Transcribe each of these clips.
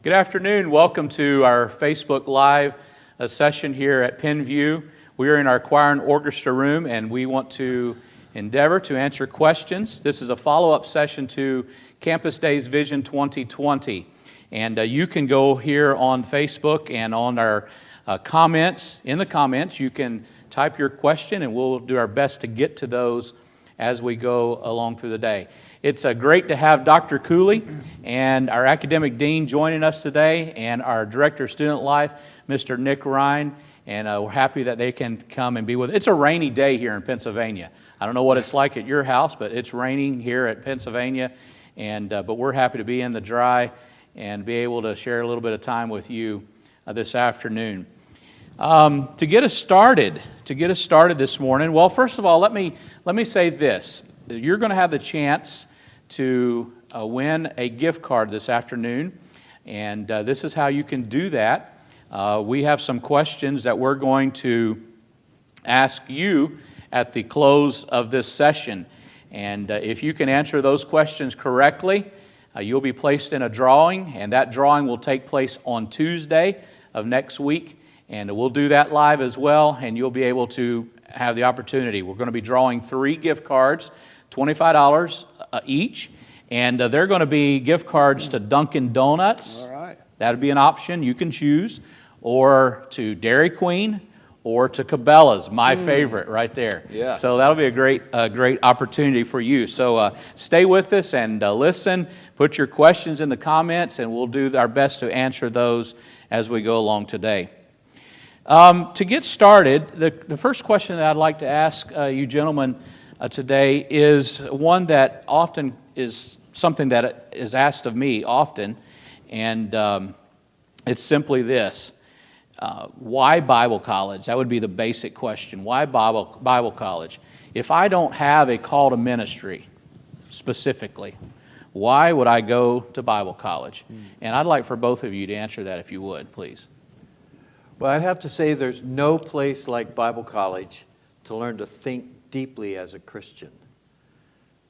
Good afternoon. Welcome to our Facebook Live session here at Penview. We are in our choir and orchestra room, and we want to endeavor to answer questions. This is a follow-up session to Campus Days Vision 2020. And you can go here on Facebook and on our comments. In the comments, you can type your question, and we'll do our best to get to those as we go along through the day. It's great to have Dr. Cooley and our academic dean joining us today, and our director of student life, Mr. Nick Ryan, and we're happy that they can come and be with us. It's a rainy day here in Pennsylvania. I don't know what it's like at your house, but it's raining here at Pennsylvania, and but we're happy to be in the dry and be able to share a little bit of time with you this afternoon. To get us started this morning, well, first of all, let me say this. You're going to have the chance to win a gift card this afternoon, and this is how you can do that. We have some questions that we're going to ask you at the close of this session, and if you can answer those questions correctly, you'll be placed in a drawing, and that drawing will take place on Tuesday of next week, and we'll do that live as well, and you'll be able to have the opportunity. We're going to be drawing 3 gift cards, $25 each, and they're going to be gift cards to Dunkin' Donuts. All right. That would be an option you can choose, or to Dairy Queen, or to Cabela's, my favorite right there. Yes. So that'll be a great opportunity for you. So stay with us and listen. Put your questions in the comments, and we'll do our best to answer those as we go along today. To get started, the first question that I'd like to ask you gentlemen today is one that often is something that is asked of me often, and it's simply this. Why Bible college? That would be the basic question. Why Bible college? If I don't have a call to ministry specifically, why would I go to Bible college? And I'd like for both of you to answer that if you would, please. Well, I'd have to say there's no place like Bible college to learn to think deeply as a Christian,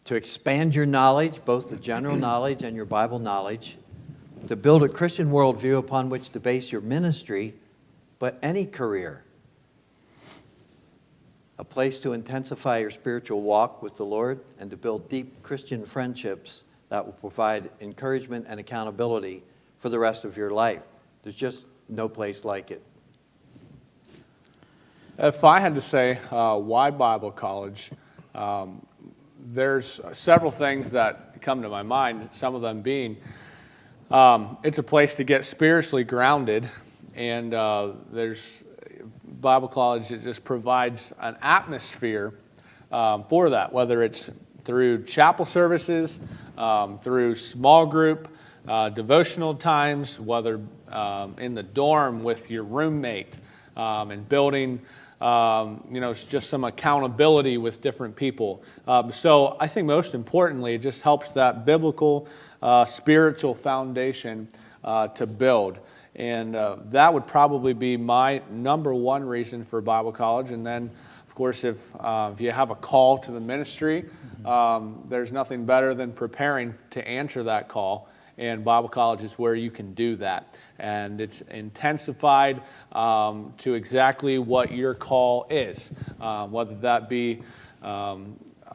to expand your knowledge, both the general knowledge and your Bible knowledge, to build a Christian worldview upon which to base your ministry, but any career. A place to intensify your spiritual walk with the Lord and to build deep Christian friendships that will provide encouragement and accountability for the rest of your life. There's just no place like it. If I had to say why Bible college, there's several things that come to my mind, some of them being it's a place to get spiritually grounded, and there's Bible college that just provides an atmosphere for that, whether it's through chapel services, through small group, devotional times, whether in the dorm with your roommate, and building it's just some accountability with different people. So I think most importantly, it just helps that biblical, spiritual foundation to build. And that would probably be my number one reason for Bible college. And then, of course, if you have a call to the ministry, there's nothing better than preparing to answer that call. And Bible college is where you can do that. And it's intensified to exactly what your call is, whether that be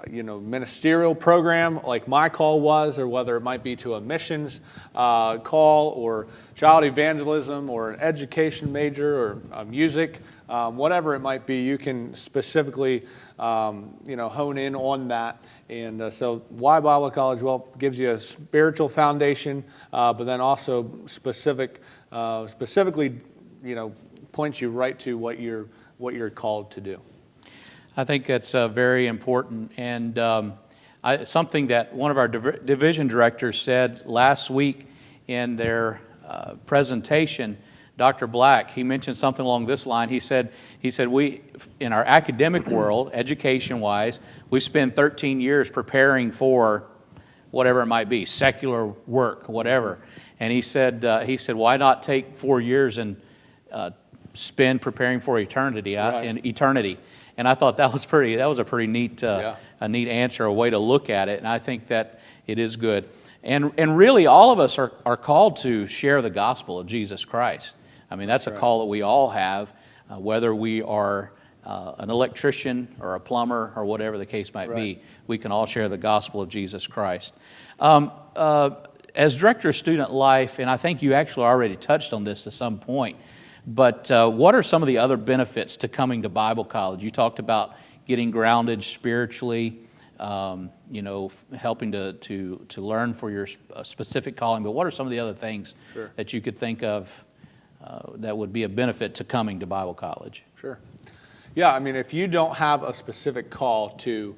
ministerial program like my call was, or whether it might be to a missions call, or child evangelism, or an education major, or music, whatever it might be. You can specifically hone in on that. And so why Bible college? Well, it gives you a spiritual foundation, but then also specifically, points you right to what you're called to do. I think that's very important, and something that one of our division directors said last week in their presentation, Dr. Black, he mentioned something along this line. He said we, in our academic world, education-wise, we spend 13 years preparing for whatever it might be, secular work, whatever. And he said, why not take 4 years and spend preparing for eternity? Right. In eternity. And I thought that was a pretty neat, a neat answer, a way to look at it. And I think that it is good. And really, all of us are called to share the gospel of Jesus Christ. I mean, that's a call that we all have, whether we are an electrician or a plumber or whatever the case might be. We can all share the gospel of Jesus Christ. As Director of Student Life, and I think you actually already touched on this to some point, but what are some of the other benefits to coming to Bible college? You talked about getting grounded spiritually, helping to learn for your specific calling, but what are some of the other things that you could think of that would be a benefit to coming to Bible college? Sure. Yeah, I mean, if you don't have a specific call to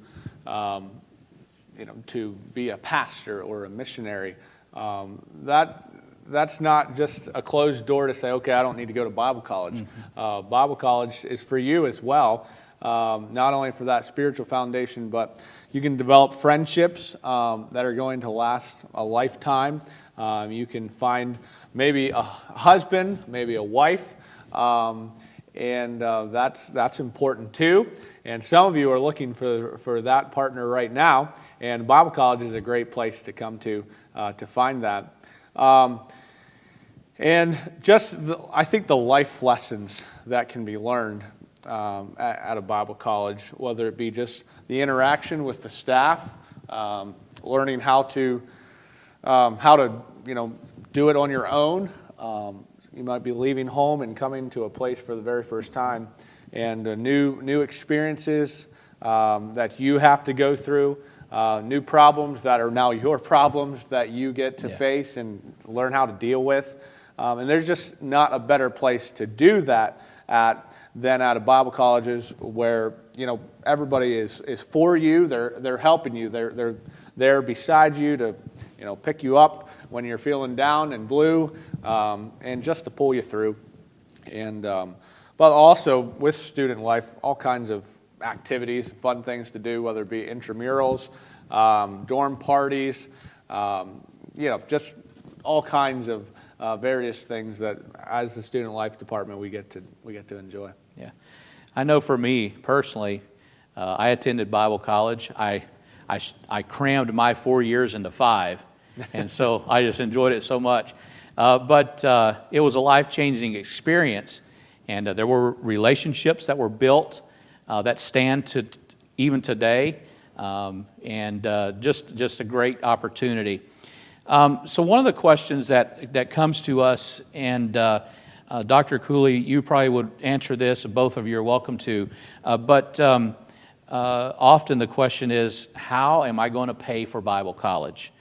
be a pastor or a missionary, that's not just a closed door to say, okay, I don't need to go to Bible college. Bible college is for you as well, not only for that spiritual foundation, but you can develop friendships that are going to last a lifetime. You can find maybe a husband, maybe a wife, and that's important too. And some of you are looking for that partner right now, and Bible college is a great place to come to find that. And just I think the life lessons that can be learned at a Bible college, whether it be just the interaction with the staff, learning how to do it on your own. You might be leaving home and coming to a place for the very first time, and new experiences that you have to go through, new problems that are now your problems that you get to face and learn how to deal with. And there's just not a better place to do that than at a Bible colleges where everybody is for you. They're helping you. They're there beside you to pick you up when you're feeling down and blue, and just to pull you through. And but also with student life, all kinds of activities, fun things to do, whether it be intramurals, dorm parties, just all kinds of various things that, as the student life department, we get to enjoy. Yeah, I know for me personally, I attended Bible college. I crammed my 4 years into 5, and so I just enjoyed it so much. But it was a life-changing experience, and there were relationships that were built that stand to even today, and just a great opportunity. So one of the questions that comes to us, and Dr. Cooley, you probably would answer this, and both of you are welcome to, but often the question is, how am I going to pay for Bible college?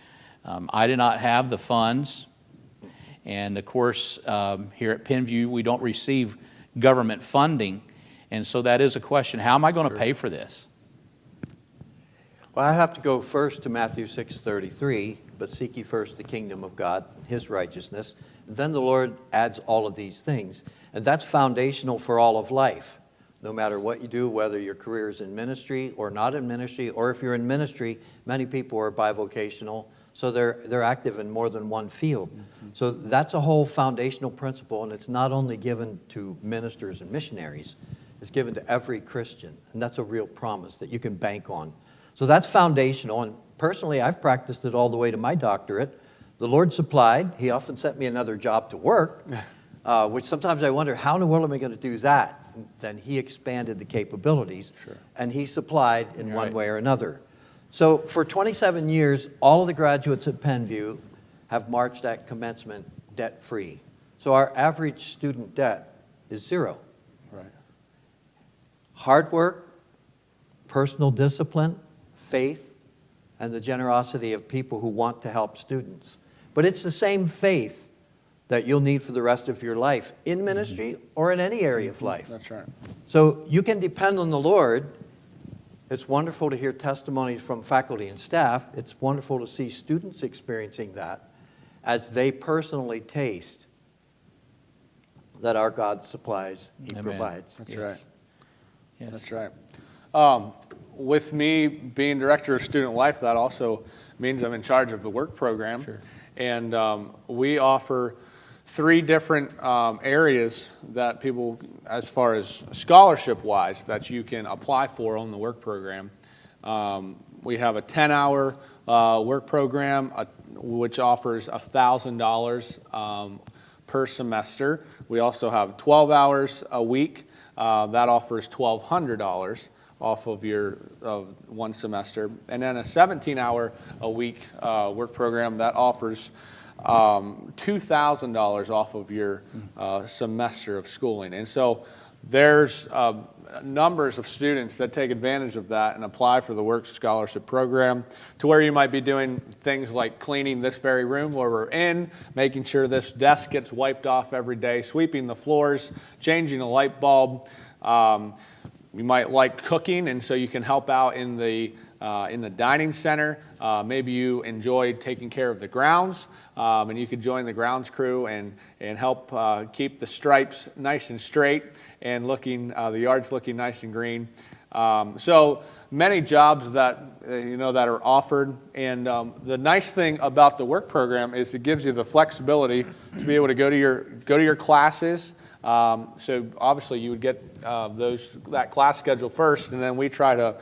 I did not have the funds, and of course, here at Penview, we don't receive government funding, and so that is a question. How am I going to pay for this? Well, I have to go first to Matthew 6:33, but seek ye first the kingdom of God, His righteousness, and then the Lord adds all of these things. And that's foundational for all of life. No matter what you do, whether your career is in ministry or not in ministry, or if you're in ministry, many people are bivocational, so they're active in more than one field. So that's a whole foundational principle, and it's not only given to ministers and missionaries, it's given to every Christian, and that's a real promise that you can bank on. So that's foundational, and personally, I've practiced it all the way to my doctorate. The Lord supplied. He often sent me another job to work, which sometimes I wonder, how in the world am I going to do that? And then He expanded the capabilities, and He supplied in one way or another. So for 27 years, all of the graduates at Penview have marched at commencement debt-free. So our average student debt is 0. Right. Hard work, personal discipline, faith, and the generosity of people who want to help students. But it's the same faith that you'll need for the rest of your life in ministry or in any area of life. That's right. So you can depend on the Lord. It's wonderful to hear testimonies from faculty and staff. It's wonderful to see students experiencing that as they personally taste that our God supplies, He provides. That's right. Yes. That's right. With me being director of student life, that also means I'm in charge of the work program. Sure. And we offer 3 different areas that people, as far as scholarship-wise, that you can apply for on the work program. We have a 10-hour work program, which offers $1,000 per semester. We also have 12 hours a week. That offers $1,200 off of your one semester. And then a 17-hour a week work program that offers $2,000 off of your semester of schooling. And so there's numbers of students that take advantage of that and apply for the Work Scholarship Program, to where you might be doing things like cleaning this very room where we're in, making sure this desk gets wiped off every day, sweeping the floors, changing a light bulb. You might like cooking, and so you can help out in the dining center. Maybe you enjoy taking care of the grounds, and you could join the grounds crew and help keep the stripes nice and straight and the yards looking nice and green. So many jobs that that are offered, and the nice thing about the work program is it gives you the flexibility to be able to go to your classes. So obviously you would get that class schedule first, and then we try to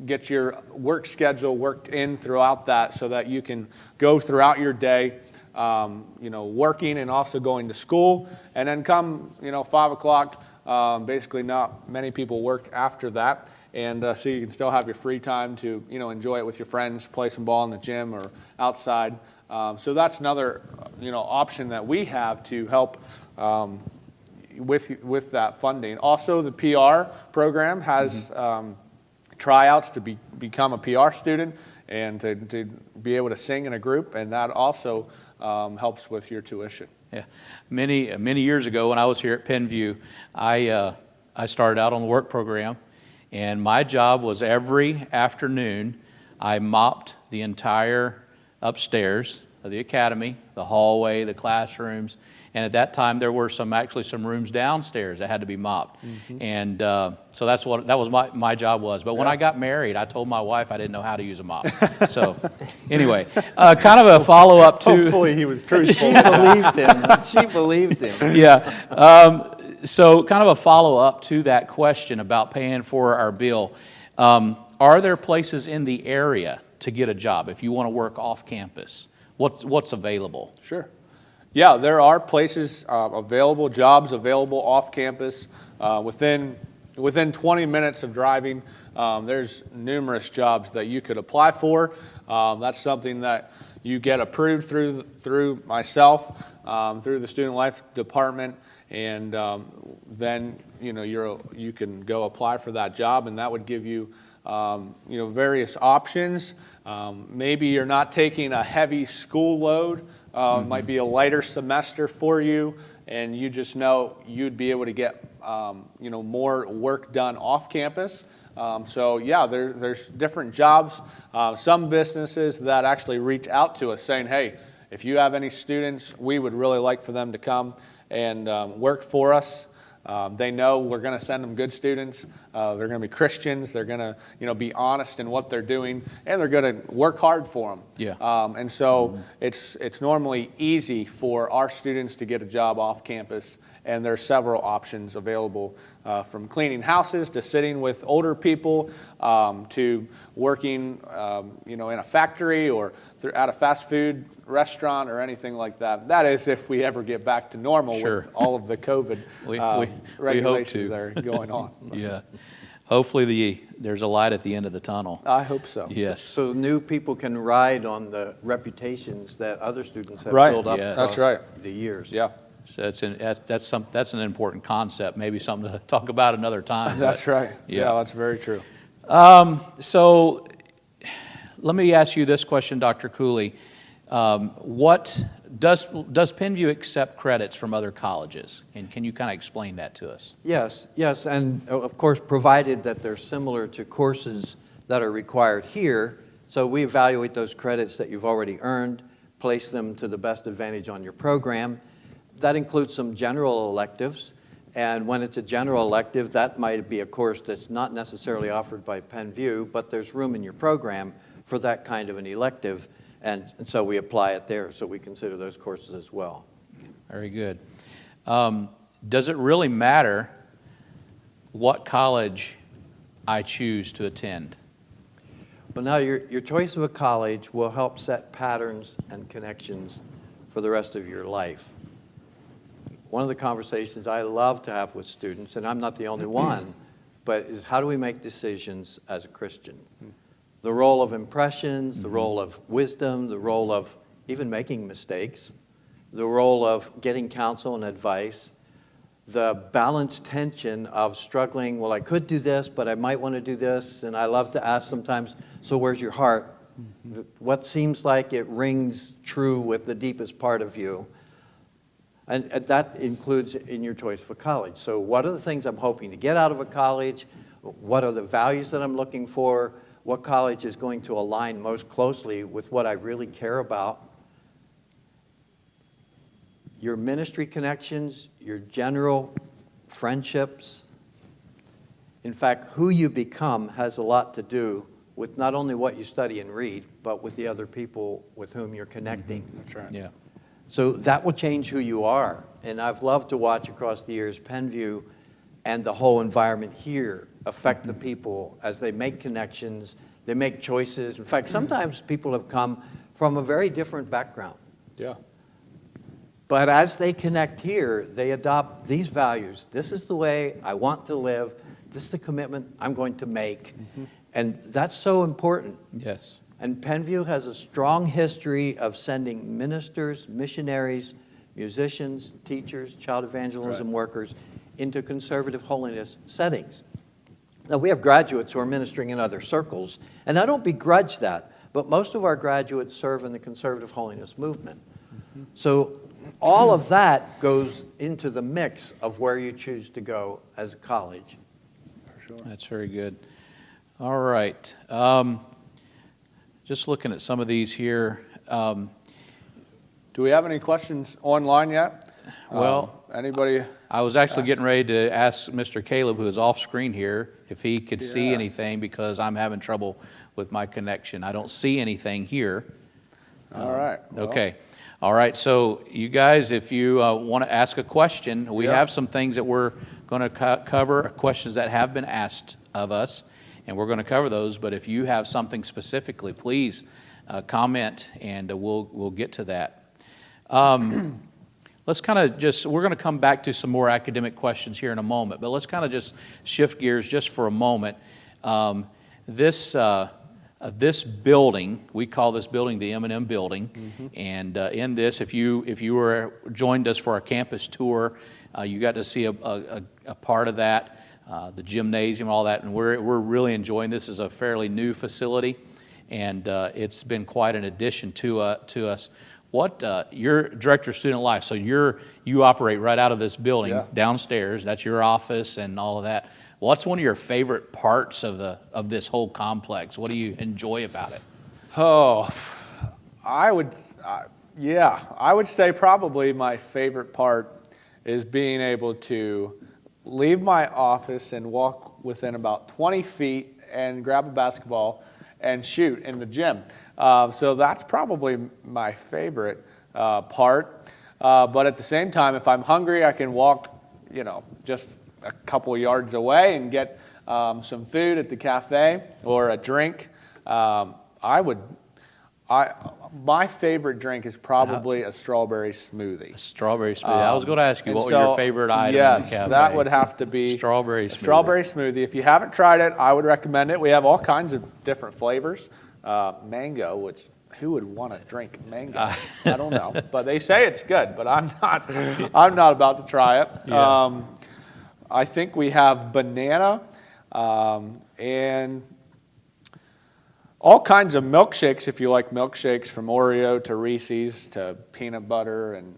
get your work schedule worked in throughout that, so that you can go throughout your day, working and also going to school, and then come 5 o'clock. Basically, not many people work after that, and so you can still have your free time to enjoy it with your friends, play some ball in the gym or outside. So that's another option that we have to help with that funding. Also, the PR program has tryouts to become a PR student and to be able to sing in a group, and that also helps with your tuition. Yeah, many years ago when I was here at Penview, I started out on the work program, and my job was every afternoon I mopped the entire upstairs of the academy, the hallway, the classrooms, and at that time there were some rooms downstairs that had to be mopped, and so that was my job was. But when I got married, I told my wife I didn't know how to use a mop. So anyway, kind of a follow up to. Hopefully he was truthful. She believed him. She believed him. Yeah. So kind of a follow up to that question about paying for our bill. Are there places in the area to get a job if you want to work off campus? What's available? Sure. Yeah, there are places available, jobs available off campus. Within 20 minutes of driving, there's numerous jobs that you could apply for. That's something that you get approved through myself, through the Student Life Department, and then you can go apply for that job, and that would give you various options. Maybe you're not taking a heavy school load. It might be a lighter semester for you, and you just know you'd be able to get more work done off campus. So yeah, there's different jobs. Some businesses that actually reach out to us saying, hey, if you have any students, we would really like for them to come and work for us. They know we're going to send them good students. They're going to be Christians. They're going to be honest in what they're doing, and they're going to work hard for them. Yeah. And so it's normally easy for our students to get a job off campus, and there's several options available, from cleaning houses to sitting with older people, to working in a factory or at a fast food restaurant or anything like that. That is, if we ever get back to normal. Sure. With all of the COVID regulations that are going on. Yeah. Hopefully there's a light at the end of the tunnel. I hope so. Yes. So new people can ride on the reputations that other students have Right. built up Yes. across That's right. the years. Yeah. So that's an important concept. Maybe something to talk about another time. That's right. Yeah. Yeah, that's very true. So let me ask you this question, Dr. Cooley. What does Penview accept credits from other colleges? And can you kind of explain that to us? Yes, and of course, provided that they're similar to courses that are required here. So we evaluate those credits that you've already earned, place them to the best advantage on your program. That includes some general electives, and when it's a general elective, that might be a course that's not necessarily offered by Penview, but there's room in your program for that kind of an elective, and so we apply it there, so we consider those courses as well. Very good. Does it really matter what college I choose to attend? Well, now your choice of a college will help set patterns and connections for the rest of your life. One of the conversations I love to have with students, and I'm not the only one, but is how do we make decisions as a Christian? The role of impressions, the role of wisdom, the role of even making mistakes, the role of getting counsel and advice, the balanced tension of struggling, well, I could do this, but I might want to do this, and I love to ask sometimes, so where's your heart? What seems like it rings true with the deepest part of you? And that includes in your choice of a college. So what are the things I'm hoping to get out of a college? What are the values that I'm looking for? What college is going to align most closely with what I really care about? Your ministry connections, your general friendships. In fact, who you become has a lot to do with not only what you study and read, but with the other people with whom you're connecting. That's right. Yeah. So that will change who you are. And I've loved to watch across the years Penview and the whole environment here affect the people as they make connections, they make choices. In fact, sometimes people have come from a very different background. Yeah. But as they connect here, they adopt these values. This is the way I want to live. This is the commitment I'm going to make. And that's so important. Yes. And Penview has a strong history of sending ministers, missionaries, musicians, teachers, child evangelism workers into conservative holiness settings. Now, we have graduates who are ministering in other circles, and I don't begrudge that, but most of our graduates serve in the conservative holiness movement. So all of that goes into the mix of where you choose to go as a college. For sure. That's very good. All right. Just looking at some of these here. Do we have any questions online yet? Well, anybody? I was actually getting ready to ask Mr. Caleb, who is off screen here, if he could see Yes. anything because I'm having trouble with my connection. I don't see anything here. All right. Well, Okay. All right. So you guys, if you want to ask a question, we Yep. have some things that we're going to cover, questions that have been asked of us, and we're going to cover those. But if you have something specifically, please comment, and we'll get to that. Let's kind of we're going to come back to some more academic questions here in a moment, but let's kind of just shift gears just for a moment. This building, we call this building the M&M building, and in this, if you were joined us for our campus tour, you got to see a part of that, the gymnasium, all that, and we're really enjoying this. Is a fairly new facility, and it's been quite an addition to us. What you're director of student life, so you operate right out of this building downstairs. That's your office and all of that. What's one of your favorite parts of this whole complex? What do you enjoy about it? Oh, I would say probably my favorite part is being able to leave my office and walk within about 20 feet and grab a basketball and shoot in the gym. So that's probably my favorite part. But at the same time, if I'm hungry, I can walk, just a couple yards away and get some food at the cafe or a drink. My favorite drink is probably a strawberry smoothie. A strawberry smoothie. I was going to ask you, what was So, your favorite item in the yes, cafe? that would have to be Strawberry a smoothie. strawberry smoothie. If you haven't tried it, I would recommend it. We have all kinds of different flavors. Mango, which who would want to drink mango? I don't know, but they say it's good. But I'm not about to try it. Yeah. I think we have banana and all kinds of milkshakes, if you like milkshakes, from Oreo to Reese's to peanut butter, and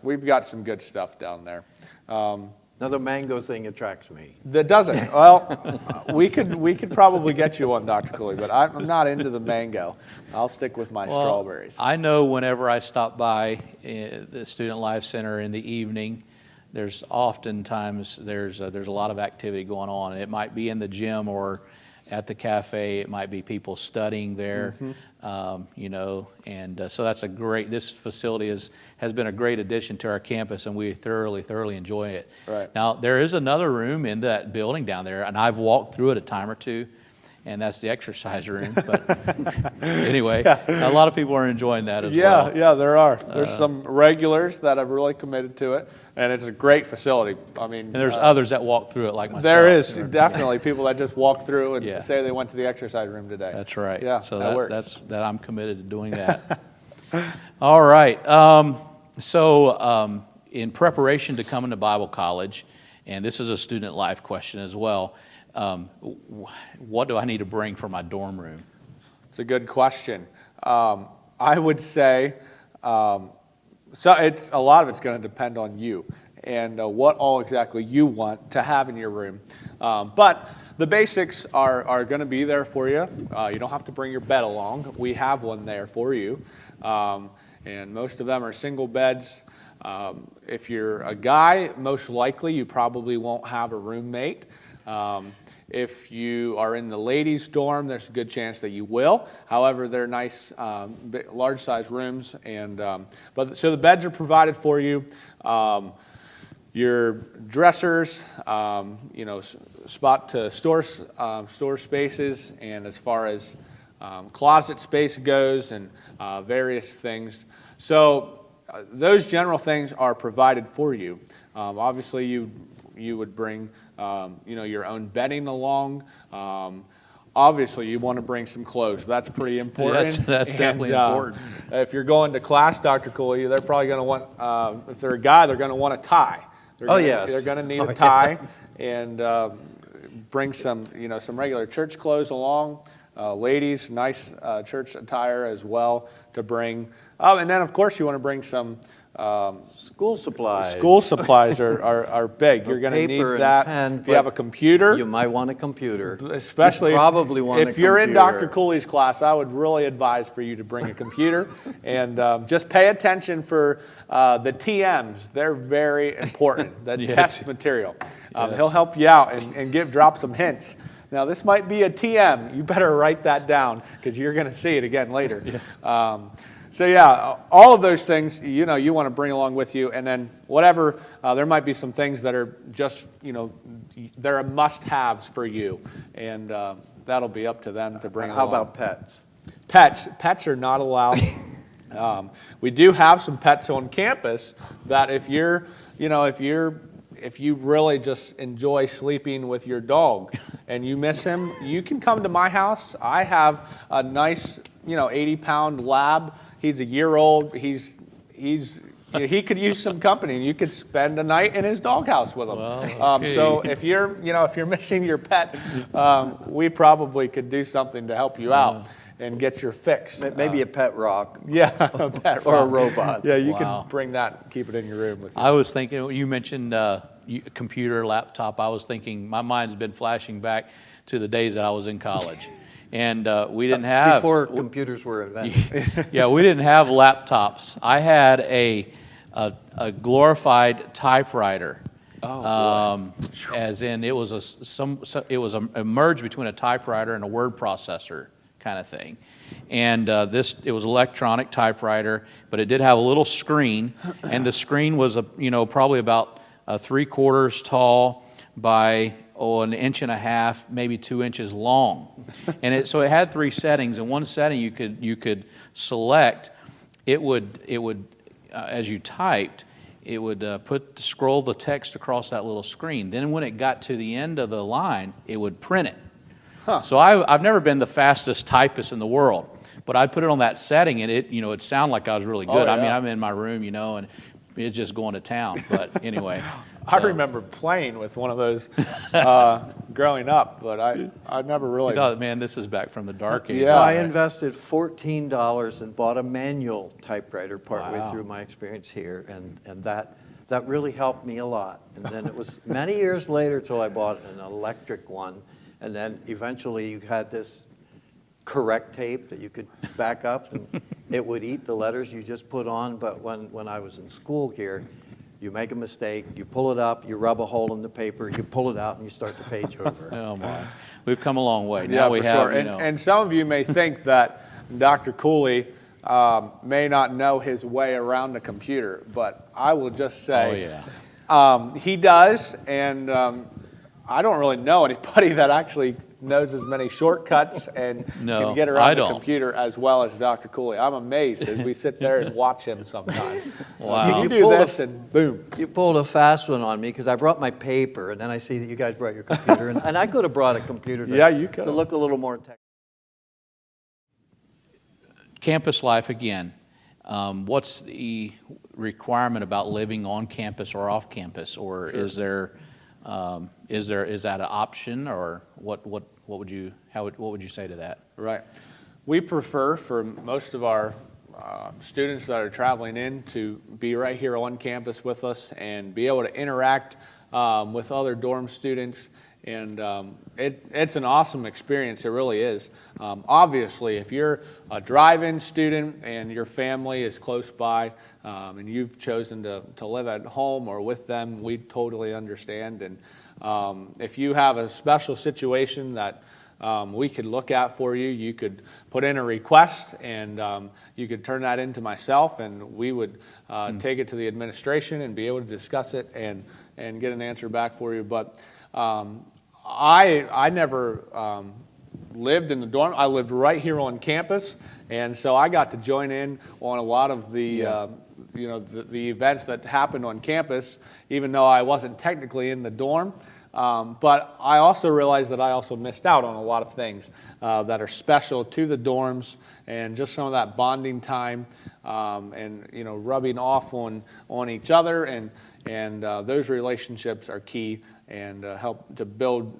we've got some good stuff down there. Now the mango thing attracts me. That doesn't. Well, we could probably get you one, Dr. Cooley, but I'm not into the mango. I'll stick with my strawberries. I know whenever I stop by the Student Life Center in the evening, there's oftentimes there's a lot of activity going on. It might be in the gym or at the cafe. It might be people studying there, and so that's this facility has been a great addition to our campus, and we thoroughly enjoy it. Right. Now, there is another room in that building down there, and I've walked through it a time or two, and that's the exercise room. But anyway, a lot of people are enjoying that as Yeah, well. yeah, there are. There's some regulars that have really committed to it, and it's a great facility. I mean, And there's others that walk through it like myself. there is definitely people that just walk through and Yeah. say they went to the exercise room today. That's right. Yeah, so that works. That's I'm committed to doing that. All right. In preparation to come into Bible college, and this is a student life question as well, what do I need to bring for my dorm room? It's a good question. I would say so. It's a lot of it's going to depend on you and what all exactly you want to have in your room. But the basics are going to be there for you. You don't have to bring your bed along. We have one there for you, and most of them are single beds. If you're a guy, most likely you probably won't have a roommate. If you are in the ladies' dorm, there's a good chance that you will. However, they're nice, large-size rooms, and so the beds are provided for you. Your dressers, spot to store spaces, and as far as closet space goes, and various things. So those general things are provided for you. Obviously, you would bring your own bedding along. Obviously, you want to bring some clothes. That's pretty important. That's definitely important. If you're going to class, Dr. Cooley, they're probably going to want, if they're a guy, they're going to want a tie. Yes. They're going to need a tie, and bring some regular church clothes along. Ladies, nice church attire as well to bring. And then, of course, you want to bring some School supplies. School supplies are big. You're going to need that. Pen, if you have a computer, you might want a computer. especially you probably want if a you're in computer. Dr. Cooley's class, I would really advise for you to bring a computer and just pay attention for the TMs. They're very important. The Yes. test material. Yes. He'll help you out and drop some hints. Now, this might be a TM. You better write that down because you're going to see it again later. Yeah. So yeah, all of those things, you want to bring along with you, and then whatever, there might be some things that are just, they're a must-haves for you, and that'll be up to them to bring along. How about pets? Pets are not allowed. We do have some pets on campus that if you really just enjoy sleeping with your dog and you miss him, you can come to my house. I have a nice, 80-pound lab. He's a year old. He could use some company, and you could spend a night in his doghouse with him. Well, okay. So if you're missing your pet, we probably could do something to help you out and get your fix. Maybe a pet rock. Yeah, a pet Or a rock. robot. Yeah, you Wow. can bring that, keep it in your room with you. I was thinking, you mentioned computer, laptop. I was thinking, my mind's been flashing back to the days that I was in college. And we didn't have... Before computers were invented. Yeah, we didn't have laptops. I had a glorified typewriter. Oh, As in, it was a merge between a typewriter and a word processor kind of thing. And it was electronic typewriter, but it did have a little screen, and the screen was probably about 3/4 tall by 1.5 inches, maybe 2 inches long. And so it had 3 settings, and one setting you could select. It would as you typed, it would scroll the text across that little screen. Then when it got to the end of the line, it would print it. Huh. So I've never been the fastest typist in the world, but I'd put it on that setting, and it'd sound like I was really good. Oh, yeah. I mean, I'm in my room, and it's just going to town. But anyway. I so- remember playing with one of those growing up, but I never really... I thought, man, this is back from the dark ages. Yeah. Well, I invested $14 and bought a manual typewriter partway Wow. through my experience here, and that really helped me a lot. And then it was many years later till I bought an electric one, and then eventually you had this correct tape that you could back up, and it would eat the letters you just put on. But when I was in school here, you make a mistake, you pull it up, you rub a hole in the paper, you pull it out, and you start the page over. Oh my, we've come a long way. Yeah, Now we for have, sure. And some of you may think that Dr. Cooley may not know his way around the computer, but I will just say he does, and I don't really know anybody that actually knows as many shortcuts and No, can get I around the don't. computer as well as Dr. Cooley. I'm amazed as we sit there and watch him sometimes. Wow. You do pull this a- and boom. You pulled a fast one on me because I brought my paper, and then I see that you guys brought your computer, and I could have brought a computer Yeah, you could to have. look a little more technical. Campus life again. What's the requirement about living on campus or off campus, or is that an option, or what would you say to that? Right. We prefer for most of our students that are traveling in to be right here on campus with us and be able to interact with other dorm students. And it's an awesome experience, it really is. Obviously, if you're a drive-in student and your family is close by and you've chosen to live at home or with them, we totally understand. And if you have a special situation that we could look at for you, you could put in a request and you could turn that into myself, and we would take it to the administration and be able to discuss it and get an answer back for you. But I never lived in the dorm. I lived right here on campus, and so I got to join in on a lot of the the events that happened on campus, even though I wasn't technically in the dorm. But I also realized that I also missed out on a lot of things that are special to the dorms, and just some of that bonding time, and rubbing off on each other, and those relationships are key and help to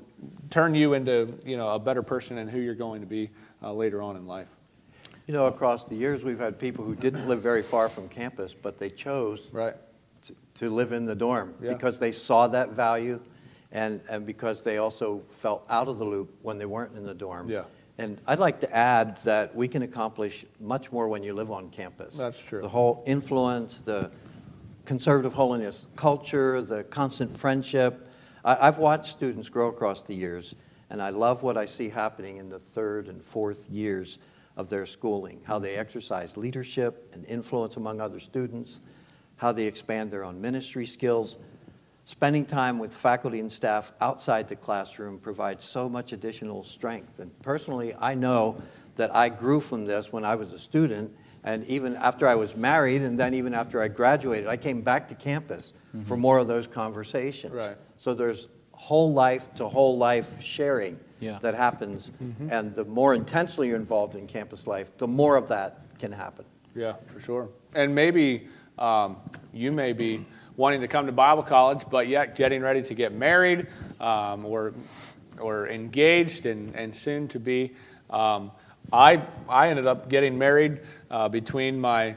turn you into a better person and who you're going to be later on in life. Across the years, we've had people who didn't live very far from campus, but they chose Right. to live in the dorm Yeah. because they saw that value, and because they also felt out of the loop when they weren't in the dorm. Yeah. And I'd like to add that we can accomplish much more when you live on campus. That's true. The whole influence, the conservative holiness culture, the constant friendship. I've watched students grow across the years, and I love what I see happening in the third and fourth years of their schooling, how they exercise leadership and influence among other students, how they expand their own ministry skills. Spending time with faculty and staff outside the classroom provides so much additional strength. And personally, I know that I grew from this when I was a student, and even after I was married, and then even after I graduated, I came back to campus for more of those conversations. Right. So there's whole life to whole life sharing that happens, and the more intensely you're involved in campus life, the more of that can happen. Yeah, for sure. And maybe you may be wanting to come to Bible college, but yet getting ready to get married or engaged and soon to be. I ended up getting married between my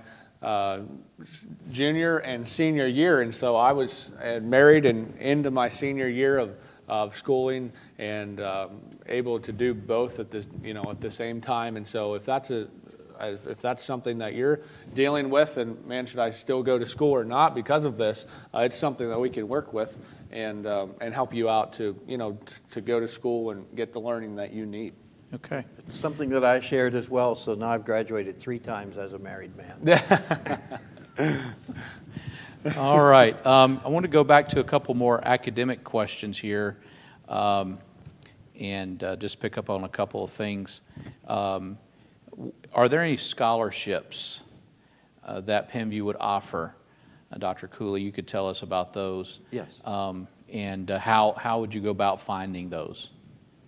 junior and senior year, and so I was married and into my senior year of schooling, and able to do both at the same time. And so if that's something that you're dealing with, and man, should I still go to school or not because of this? It's something that we can work with and help you out to go to school and get the learning that you need. Okay. It's something that I shared as well, so now I've graduated 3 times as a married man. All right. I want to go back to a couple more academic questions here, and just pick up on a couple of things. Are there any scholarships that Penview would offer? Dr. Cooley, you could tell us about those. Yes. And how would you go about finding those?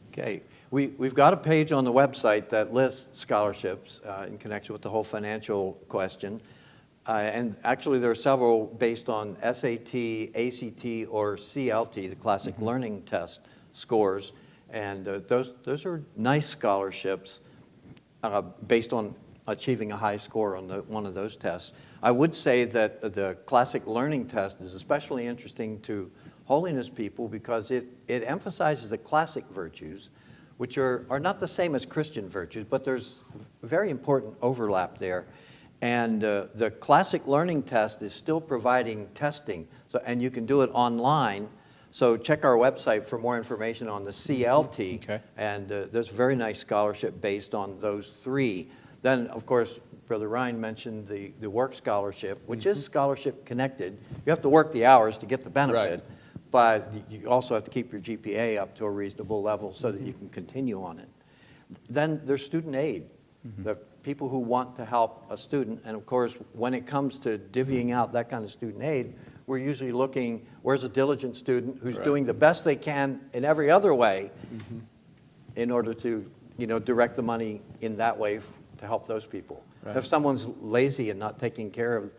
Okay. We've got a page on the website that lists scholarships in connection with the whole financial question. And actually, there are several based on SAT, ACT, or CLT, the Classic Learning Test scores. And those are nice scholarships based on achieving a high score on one of those tests. I would say that the Classic Learning Test is especially interesting to holiness people because it emphasizes the classic virtues, which are not the same as Christian virtues, but there's very important overlap there. And the Classic Learning Test is still providing testing, and you can do it online. So check our website for more information on the CLT. Okay. And there's a very nice scholarship based on those 3. Then, of course, Brother Ryan mentioned the work scholarship, which is scholarship connected. You have to work the hours to get the benefit. Right. but you also have to keep your GPA up to a reasonable level so that you can continue on it. Then there's student aid, the people who want to help a student. And of course, when it comes to divvying out that kind of student aid, we're usually looking, where's a diligent student who's doing the best they can in every other way in order to, direct the money in that way to help those people. Right. If someone's lazy and not taking care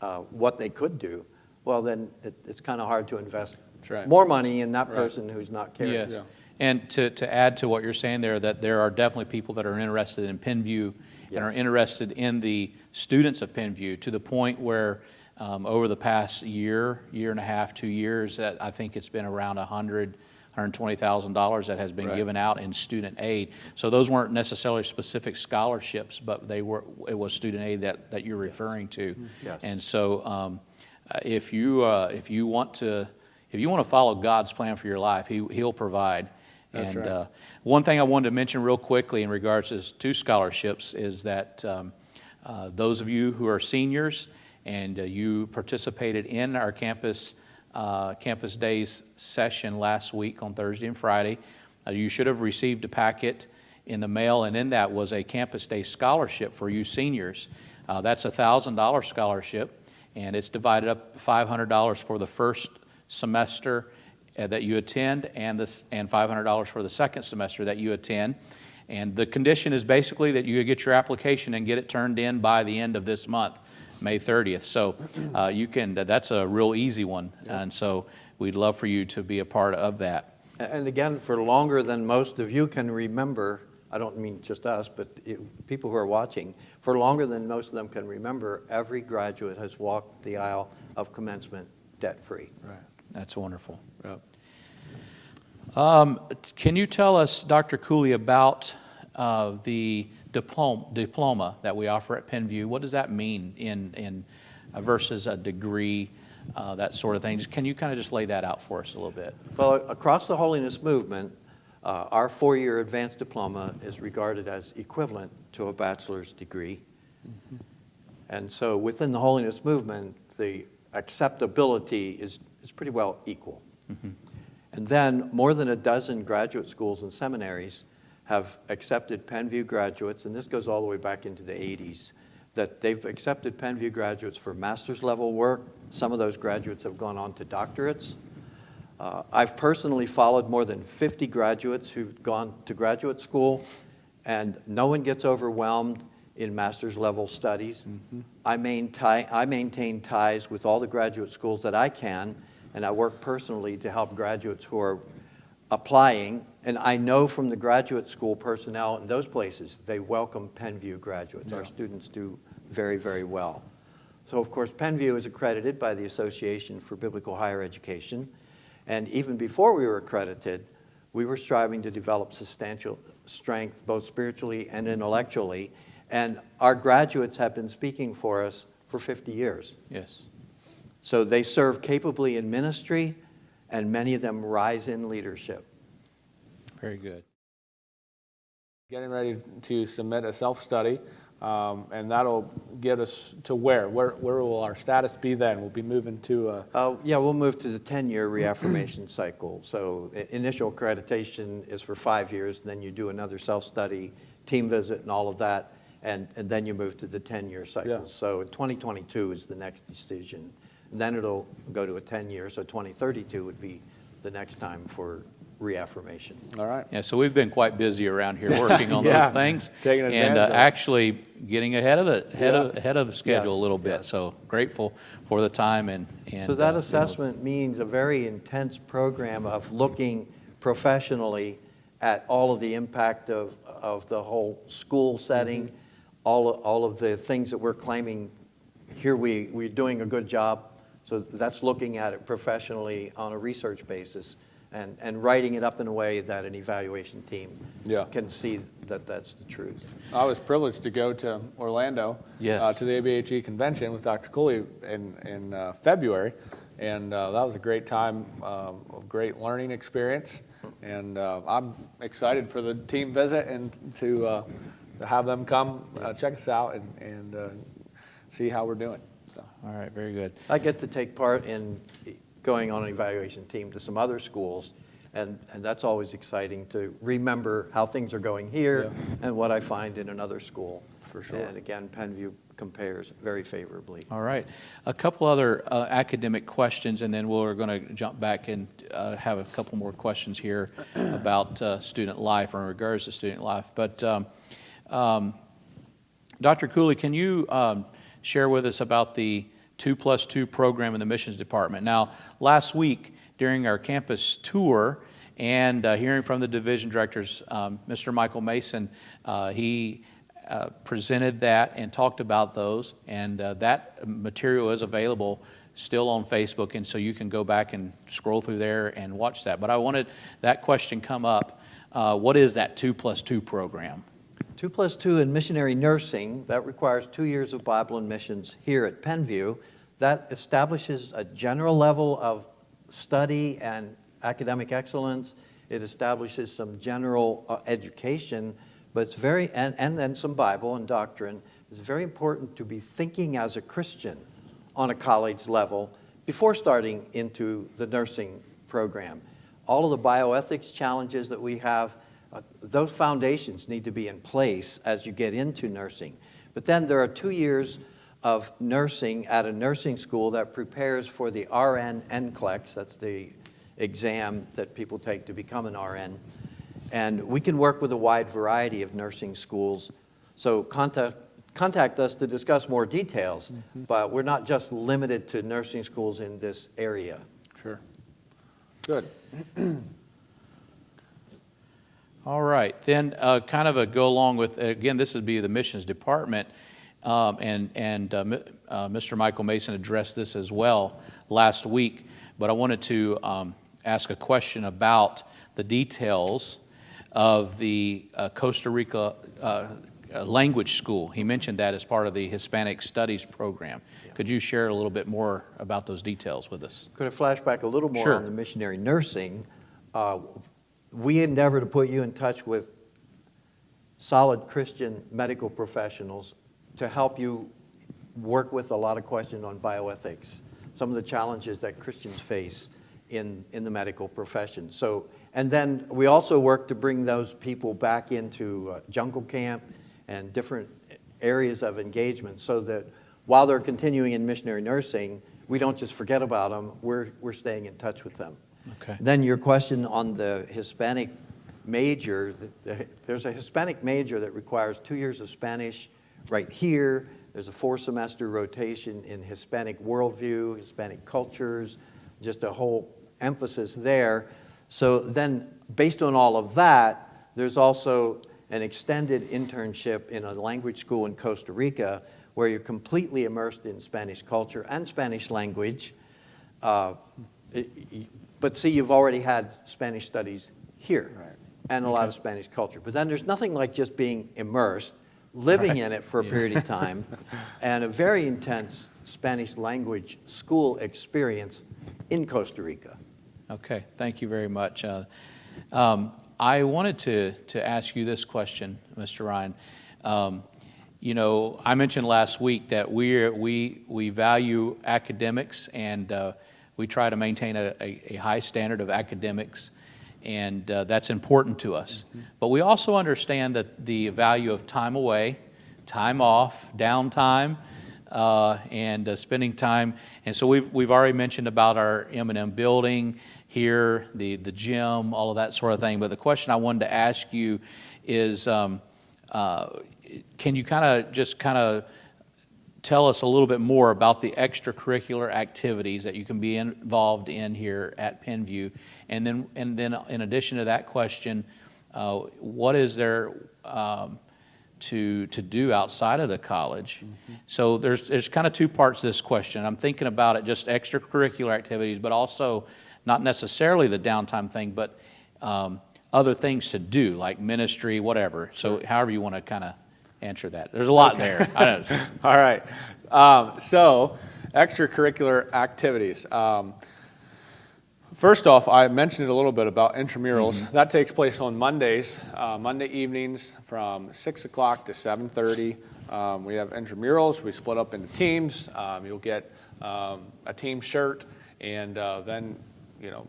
of what they could do, well, then it's kind of hard to invest more money in that person who's not caring. Yes. Yeah. And to add to what you're saying there, that there are definitely people that are interested in Penview and are interested in the students of Penview, to the point where over the past year and a half, 2 years, that I think it's been around $120,000 that has been given out in student aid. So those weren't necessarily specific scholarships, but it was student aid that you're referring to. Yes. And so if you want to follow God's plan for your life, He'll provide. That's And right. one thing I wanted to mention real quickly in regards to scholarships is that those of you who are seniors and you participated in our Campus Days session last week on Thursday and Friday, you should have received a packet in the mail, and in that was a Campus Day scholarship for you seniors. That's a $1,000 scholarship, and it's divided up $500 for the first semester that you attend, and $500 for the second semester that you attend. And the condition is basically that you get your application and get it turned in by the end of this month, May 30th. So that's a real easy one. And so we'd love for you to be a part of that. And again, for longer than most of you can remember, I don't mean just us, but people who are watching, for longer than most of them can remember, every graduate has walked the aisle of commencement debt-free. Right. That's wonderful. Yep. Can you tell us, Dr. Cooley, about the diploma that we offer at Penview? What does that mean in versus a degree, that sort of thing? Can you kind of just lay that out for us a little bit? Well, across the holiness movement, our 4-year advanced diploma is regarded as equivalent to a bachelor's degree. And so within the holiness movement, the acceptability is pretty well equal. And then more than a dozen graduate schools and seminaries have accepted Penview graduates, and this goes all the way back into the 80s, that they've accepted Penview graduates for master's level work. Some of those graduates have gone on to doctorates. I've personally followed more than 50 graduates who've gone to graduate school, and no one gets overwhelmed in master's level studies. I maintain ties with all the graduate schools that I can, and I work personally to help graduates who are applying. And I know from the graduate school personnel in those places, they welcome Penview graduates. Our students do very, very well. So of course, Penview is accredited by the Association for Biblical Higher Education. And even before we were accredited, we were striving to develop substantial strength, both spiritually and intellectually. And our graduates have been speaking for us for 50 years. Yes. So they serve capably in ministry, and many of them rise in leadership. Very good. Getting ready to submit a self-study, and that'll get us to where? Where will our status be then? We'll be moving to Yeah, we'll move to the 10-year reaffirmation cycle. So initial accreditation is for 5 years, and then you do another self-study, team visit, and all of that, and then you move to the 10-year cycle. Yeah. So 2022 is the next decision. And then it'll go to a 10-year, so 2032 would be the next time for reaffirmation. All right. Yeah, so we've been quite busy around here working on those things, Taking advantage and of it. actually getting ahead of the schedule Yes, a little bit. yes. So grateful for the time and So that assessment means a very intense program of looking professionally at all of the impact of the whole school setting, all of the things that we're claiming here we're doing a good job. So that's looking at it professionally on a research basis and writing it up in a way that an evaluation team can see that that's the truth. I was privileged to go to Orlando Yes. to the ABHE convention with Dr. Cooley in February, and that was a great time, a great learning experience, and I'm excited for the team visit and to have them come check us out and see how we're doing. So. All right, very good. I get to take part in going on an evaluation team to some other schools. And that's always exciting to remember how things are going here and what I find in another school. For sure. And again, Penview compares very favorably. All right. A couple other academic questions, and then we're going to jump back and have a couple more questions here about student life or in regards to student life. But Dr. Cooley, can you share with us about the 2+2 program in the missions department? Now, last week during our campus tour and hearing from the division directors, Mr. Michael Mason, he presented that and talked about those, and that material is available still on Facebook, and so you can go back and scroll through there and watch that. But I wanted that question come up. What is that 2+2 program? 2+2 in missionary nursing, that requires 2 years of Bible and missions here at Penview. That establishes a general level of study and academic excellence. It establishes some general education, but it's very, and then some Bible and doctrine. It's very important to be thinking as a Christian on a college level before starting into the nursing program. All of the bioethics challenges that we have, those foundations need to be in place as you get into nursing. But then there are 2 years of nursing at a nursing school that prepares for the RN NCLEX. That's the exam that people take to become an RN. And we can work with a wide variety of nursing schools. So contact us to discuss more details, but we're not just limited to nursing schools in this area. Sure. Good. All right, then kind of a go along with, again, this would be the missions department, and Mr. Michael Mason addressed this as well last week, but I wanted to ask a question about the details of the Costa Rica language school. He mentioned that as part of the Hispanic Studies program. Yeah. Could you share a little bit more about those details with us? Could I flash back a little more Sure. on the missionary nursing? We endeavor to put you in touch with solid Christian medical professionals to help you work with a lot of questions on bioethics, some of the challenges that Christians face in the medical profession. So, and then we also work to bring those people back into jungle camp and different areas of engagement so that while they're continuing in missionary nursing, we don't just forget about them, we're staying in touch with them. Okay. Then your question on the Hispanic major, there's a Hispanic major that requires 2 years of Spanish right here. There's a 4-semester rotation in Hispanic worldview, Hispanic cultures, just a whole emphasis there. So then based on all of that, there's also an extended internship in a language school in Costa Rica where you're completely immersed in Spanish culture and Spanish language. But see, you've already had Spanish studies here and a lot of Spanish culture. But then there's nothing like just being immersed, living in it for a period of time, and a very intense Spanish language school experience in Costa Rica. Okay, thank you very much. I wanted to ask you this question, Mr. Ryan. You know, I mentioned last week that we value academics and we try to maintain a high standard of academics, and that's important to us. Mm-hmm. But we also understand that the value of time away, time off, downtime, and spending time. And so we've already mentioned about our M&M building here, the gym, all of that sort of thing. But the question I wanted to ask you is, can you kind of tell us a little bit more about the extracurricular activities that you can be involved in here at Penview? And then in addition to that question, what is there to do outside of the college? Mm-hmm. So there's kind of two parts to this question. I'm thinking about it just extracurricular activities, but also not necessarily the downtime thing, but other things to do, like ministry, whatever. So however you want to kind of answer that. There's a lot there. I don't know. All right. So extracurricular activities. First off, I mentioned it a little bit about intramurals. Mm-hmm. That takes place on Mondays, Monday evenings from 6 o'clock to 7:30. We have intramurals. We split up into teams. You'll get a team shirt, and then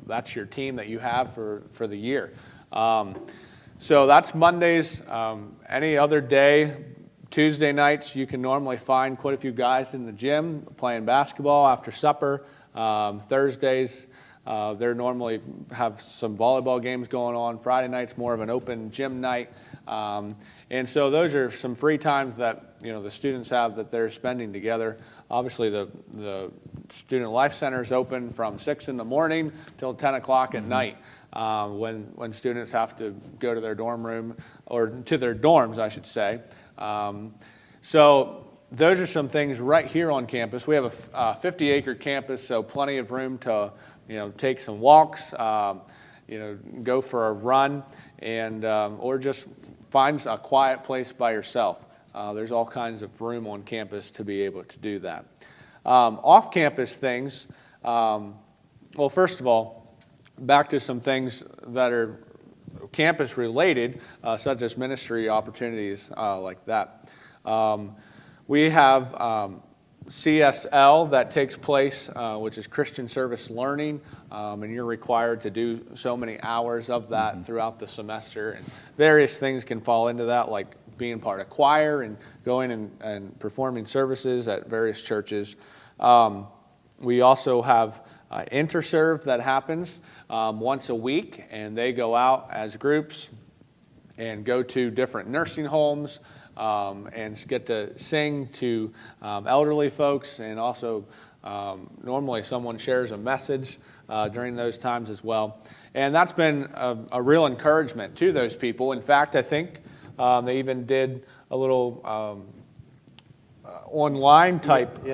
that's your team that you have for the year. So that's Mondays. Any other day, Tuesday nights, you can normally find quite a few guys in the gym playing basketball after supper. Thursdays, they normally have some volleyball games going on. Friday night's more of an open gym night. And so those are some free times that the students have that they're spending together. Obviously, the Student Life Center is open from 6 in the morning till 10 o'clock at night, when students have to go to their dorm room, or to their dorms, I should say. So those are some things right here on campus. We have a 50-acre campus, so plenty of room to take some walks, go for a run, and or just find a quiet place by yourself. There's all kinds of room on campus to be able to do that. Off-campus things, well, first of all, back to some things that are campus-related, such as ministry opportunities like that. We have CSL that takes place, which is Christian Service Learning, and you're required to do so many hours of that throughout the semester, and various things can fall into that, like being part of choir and going and performing services at various churches. We also have InterServe that happens once a week, and they go out as groups and go to different nursing homes, and get to sing to elderly folks, and also normally someone shares a message during those times as well. And that's been a real encouragement to those people. In fact, I think they even did a little online type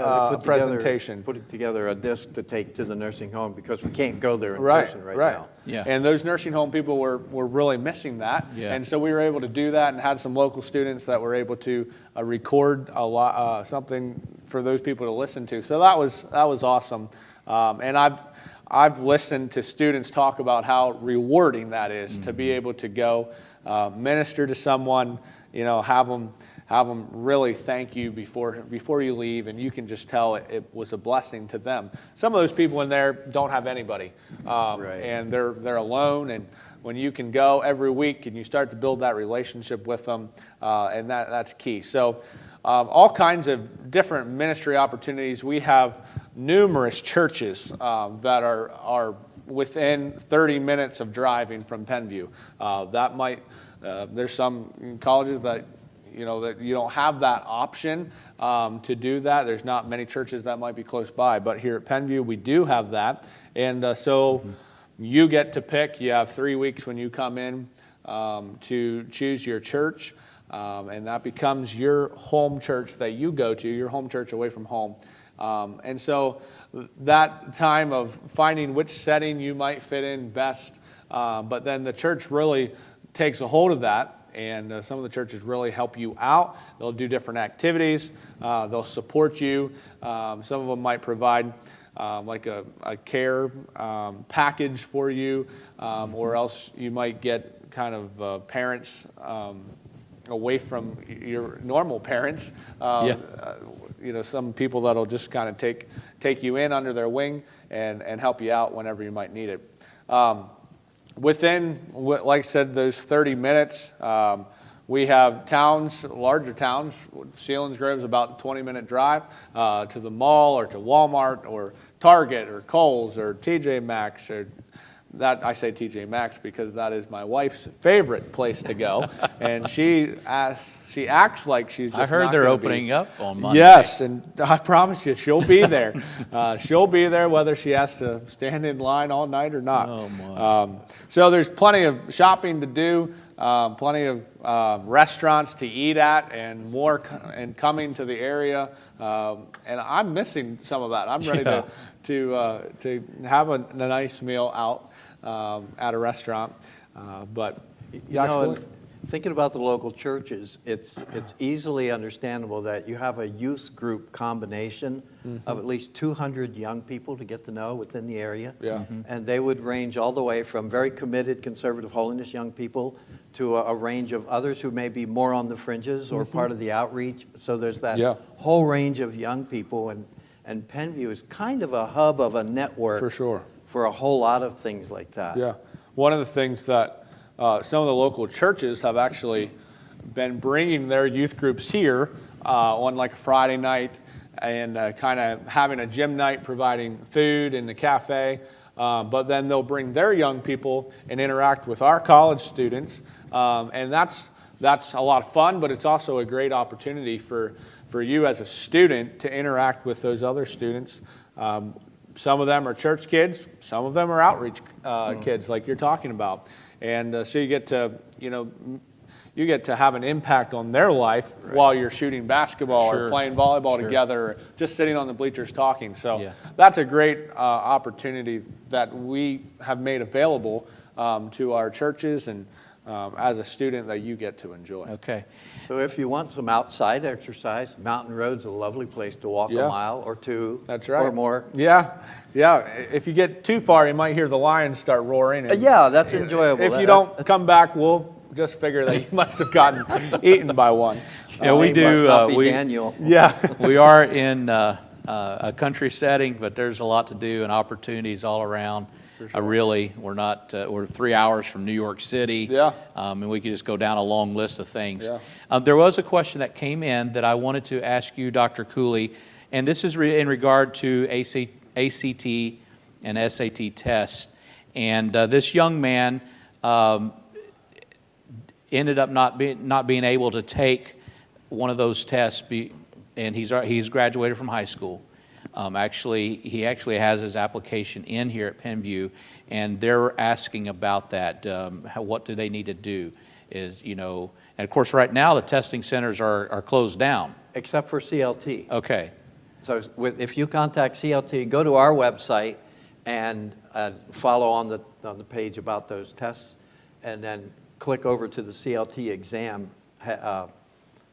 presentation. Put together a disc to take to the nursing home, because we can't go there in Right, person right now. Yeah. And those nursing home people were really missing that. Yeah. And so we were able to do that, and had some local students that were able to record a lot, something for those people to listen to. So that was awesome. And I've listened to students talk about how rewarding that is, to be able to go minister to someone, have them really thank you before you leave, and you can just tell it was a blessing to them. Some of those people in there don't have anybody, and they're alone, and when you can go every week and you start to build that relationship with them, and that's key. So all kinds of different ministry opportunities. We have numerous churches that are within 30 minutes of driving from Penview. There's some colleges that that you don't have that option to do that. There's not many churches that might be close by, but here at Penview we do have that, and so you get to pick. You have 3 weeks when you come in to choose your church, and that becomes your home church that you go to, your home church away from home. And so that time of finding which setting you might fit in best, but then the church really takes a hold of that. And some of the churches really help you out. They'll do different activities. They'll support you. Some of them might provide like a care package for you, or else you might get kind of parents away from your normal parents. Some people that'll just kind of take you in under their wing and help you out whenever you might need it. Within, like I said, those 30 minutes, we have towns, larger towns. Selinsgrove is about a 20-minute drive to the mall, or to Walmart, or Target, or Kohl's, or TJ Maxx, or that. I say TJ Maxx because that is my wife's favorite place to go, and she acts like she's just. I heard not they're gonna opening up on Monday. Yes, and I promise you, she'll be there. She'll be there whether she has to stand in line all night or not. Oh, my. So there's plenty of shopping to do, plenty of restaurants to eat at, and more and coming to the area. And I'm missing some of that. I'm ready to have a nice meal out at a restaurant, but thinking about the local churches, it's easily understandable that you have a youth group combination of at least 200 young people to get to know within the area. Yeah. And they would range all the way from very committed conservative holiness young people to a range of others who may be more on the fringes or part of the outreach. So there's that whole range of young people, and And Penview is kind of a hub of a network. For sure. For a whole lot of things like that. Yeah. One of the things that some of the local churches have actually been bringing their youth groups here on like a Friday night and kind of having a gym night, providing food in the cafe. But then they'll bring their young people and interact with our college students. And that's a lot of fun, but it's also a great opportunity for you as a student to interact with those other students. Some of them are church kids, some of them are outreach kids like you're talking about. And so you get to have an impact on their life while you're shooting basketball or playing volleyball together, or just sitting on the bleachers talking. So that's a great opportunity that we have made available to our churches and as a student that you get to enjoy. Okay. So if you want some outside exercise, Mountain Road's a lovely place to walk a mile or two. That's right. Or more. Yeah. If you get too far, you might hear the lions start roaring. And Yeah, that's enjoyable. If you don't come back, we'll just figure that you must have gotten eaten by one. Yeah, we It do. must not be Daniel. Yeah. We are in a country setting, but there's a lot to do and opportunities all around. Really, we're 3 hours from New York City. Yeah. And we could just go down a long list of things. Yeah. There was a question that came in that I wanted to ask you, Dr. Cooley, and this is in regard to ACT and SAT tests. And this young man ended up not being able to take one of those tests, and he's graduated from high school. He actually has his application in here at Penview, and they're asking about that. What do they need to do? And of course, right now the testing centers are closed down. Except for CLT. Okay. So if you contact CLT, go to our website and follow on the page about those tests, and then click over to the CLT exam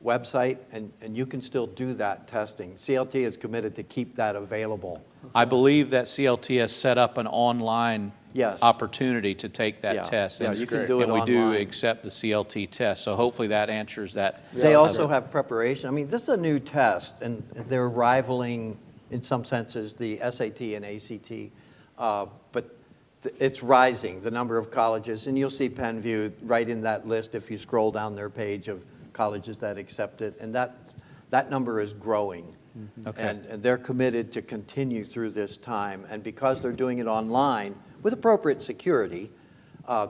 website, and you can still do that testing. CLT is committed to keep that available. I believe that CLT has set up an online Yes. opportunity to take that Yeah. test. Yeah, And you can do it and we do online. accept the CLT test, so hopefully that answers that. They also have preparation. I mean, this is a new test, and they're rivaling, in some senses, the SAT and ACT, but it's rising, the number of colleges, and you'll see Penview right in that list if you scroll down their page of colleges that accept it, and that number is growing. Okay. And they're committed to continue through this time, and because they're doing it online, with appropriate security,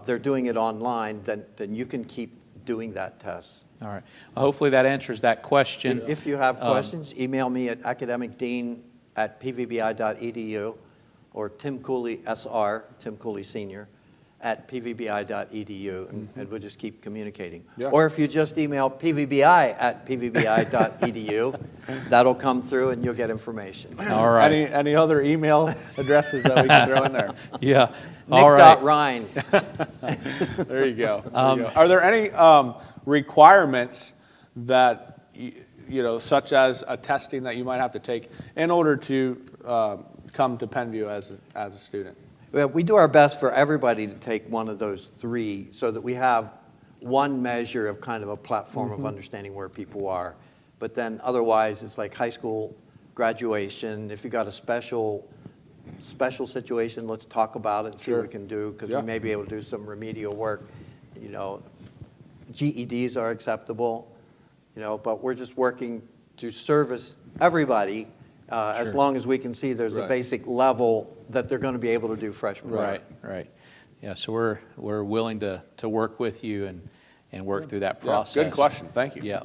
they're doing it online, then you can keep doing that test. All right. Well, hopefully that answers that question. If you have questions, email me at academicdean@pvbi.edu or Tim Cooley, SR, Tim Cooley Sr., at pvbi.edu, and we'll just keep communicating. Yeah. Or if you just email pvbi@pvbi.edu, that'll come through and you'll get information. All right. Any other email addresses that we can throw in there? Yeah. All right. Nick.Ryan. There you go. Are there any requirements that, such as a testing that you might have to take in order to come to Penview as a student? Well, we do our best for everybody to take one of those three so that we have one measure of kind of a platform of understanding where people are. But then otherwise, it's like high school graduation. If you got a special situation, let's talk about it and see what we can do, because we may be able to do some remedial work. GEDs are acceptable, but we're just working to service everybody as long as we can see there's a basic level that they're going to be able to do freshman year. Right. Yeah, so we're willing to work with you and work through that process. Good question. Thank you. Yeah.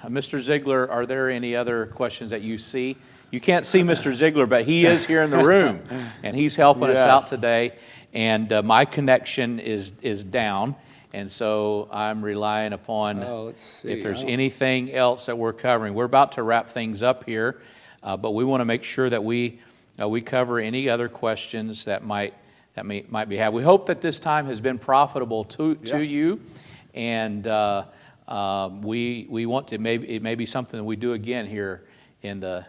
Mr. Ziegler, are there any other questions that you see? You can't see Mr. Ziegler, but he is here in the room, and he's helping us out today. And my connection is down, and so I'm relying upon let's see. if there's anything else that we're covering. We're about to wrap things up here, but we want to make sure that we cover any other questions that might be had. We hope that this time has been profitable to you, and we want to it may be something that we do again here in the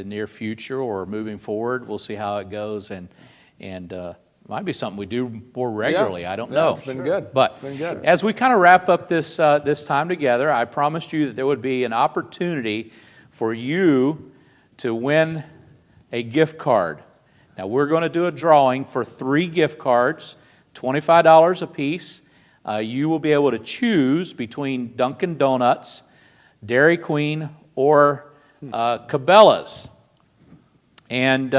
near future or moving forward. We'll see how it goes, and might be something we do more regularly. I don't know. It's been good. But it's been good. As we kind of wrap up this time together, I promised you that there would be an opportunity for you to win a gift card. Now, we're going to do a drawing for 3 gift cards, $25 a piece. You will be able to choose between Dunkin' Donuts, Dairy Queen, or Cabela's. And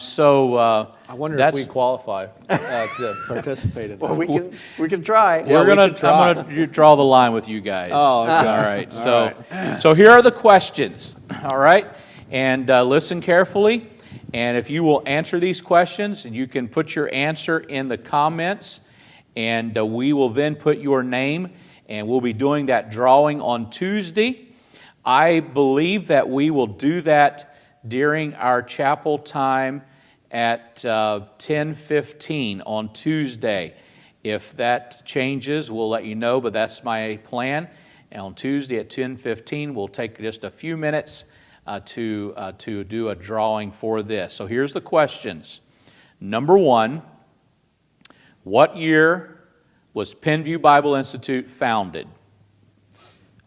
so I wonder if that's, we qualify to participate in this. Well, we can try. Yeah, I'm we can try. going to draw the line with you guys. Oh, okay. All right. So here are the questions. All right, and listen carefully. And if you will answer these questions, you can put your answer in the comments, and we will then put your name, and we'll be doing that drawing on Tuesday. I believe that we will do that during our chapel time at 10:15 on Tuesday. If that changes, we'll let you know, but that's my plan. And on Tuesday at 10:15, we'll take just a few minutes to do a drawing for this. So here's the questions. Number 1, what year was Penview Bible Institute founded?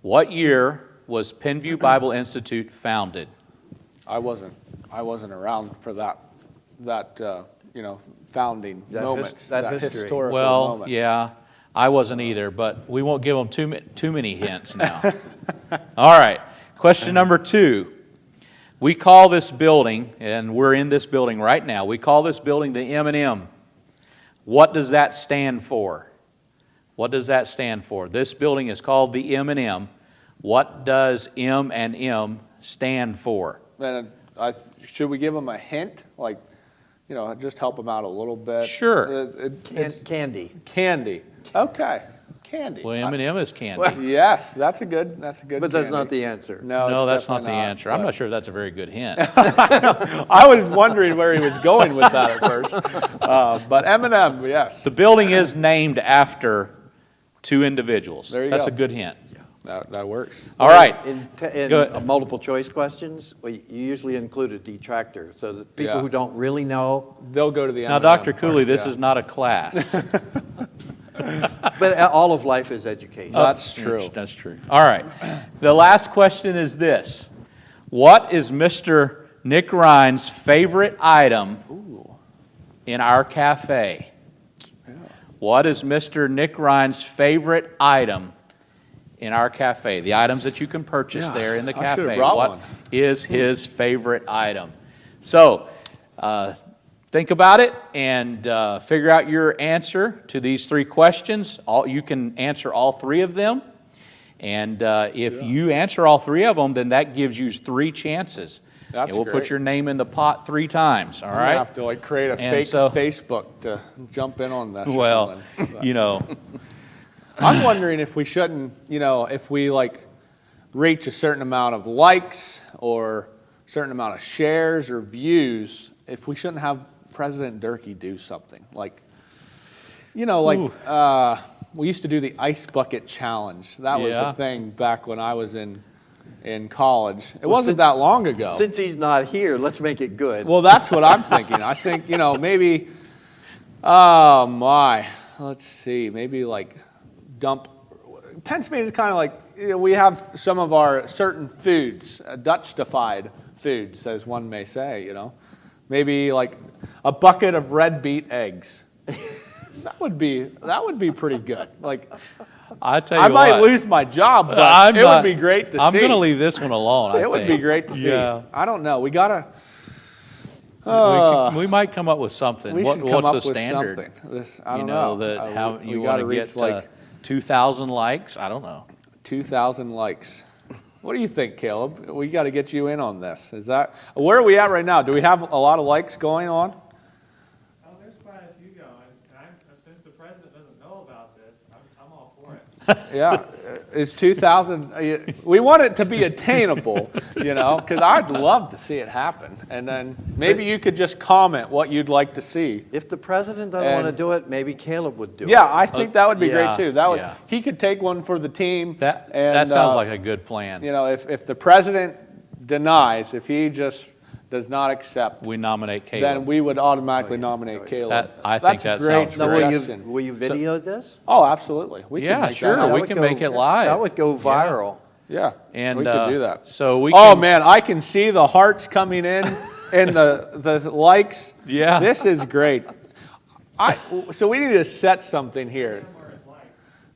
What year was Penview Bible Institute founded? I wasn't around for that founding moment, that history. historical Well, moment. yeah, I wasn't either, but we won't give them too many hints now. All right, question number 2. We call this building, and we're in this building right now, we call this building the M&M. What does that stand for? What does that stand for? This building is called the M&M. What does M&M stand for? Then should we give them a hint? Like, just help them out a little bit. Sure. It's Candy. candy. Okay. Candy. Well, M&M is candy. Yes, that's a good. But that's not the answer. No, No, it's that's not definitely the answer. I'm but- not sure that's a very good hint. I was wondering where he was going with that at first. But M&M, yes. The building is named after 2 individuals. There you That's go. a good hint. That works. All right. In Go ahead. multiple choice questions, you usually include a detractor, so that people Yeah. who don't really know. They'll go to the Now, M&M. Dr. Cooley, this Yeah. is not a class. But all of life is education. That's true. That's true. All right. The last question is this. What is Mr. Nick Ryan's favorite item in our cafe? What is Mr. Nick Ryan's favorite item in our cafe? The items that you can purchase Yeah, there in the I should've cafe. brought What one. is his favorite item? So, think about it and figure out your answer to these 3 questions. You can answer all 3 of them. And if you answer all 3 of them, then that gives you 3 chances. That's and we'll great. put your name in the pot 3 times, all I'm right? gonna have to create a And fake so- Facebook to jump in on this. Well, or something. you know, I'm wondering if we shouldn't, if we reach a certain amount of likes or a certain amount of shares or views, if we shouldn't have President Durkee do something we used to do the ice bucket challenge. That was Yeah. a thing back when I was in college. It Well, wasn't that long ago. Since he's not here, let's make it good. Well, that's what I'm thinking. I think, maybe, oh my, let's see, maybe dump. Pennsylvania is kind of we have some of our certain foods, Dutch-defied foods, as one may say, Maybe a bucket of red beet eggs. That would be pretty good. I tell you I might what, lose my job, but it would be great to see. I'm going to leave this one alone, It would be great to see. Yeah. I don't know. We gotta. We might come up with something. We should come What's up the with standard? something. I don't know. That how We you gotta want to reach get 2,000 likes? I don't know. 2,000 likes. What do you think, Caleb? We got to get you in on this. Where are we at right now? Do we have a lot of likes going on? Oh, there's quite a few going. And since the president doesn't know about this, I'm all for it. Yeah, is 2,000? We want it to be attainable, because I'd love to see it happen. And then maybe you could just comment what you'd like to see. If the president doesn't want to do it, maybe Caleb would do it. Yeah, I think that would be yeah, great too. yeah. He could take one for the team. That sounds like a good plan. If the president denies, if he just does not accept, We nominate Caleb. then we would automatically nominate Caleb. I think That's that a great sounds Now, great. suggestion. will you video this? Oh, absolutely. We Yeah, can make sure. That We happen. can make it live. That would go viral. Yeah, And we could do that. So we Oh can, man, I can see the hearts coming in and the likes. Yeah. This is great. So we need to set something here.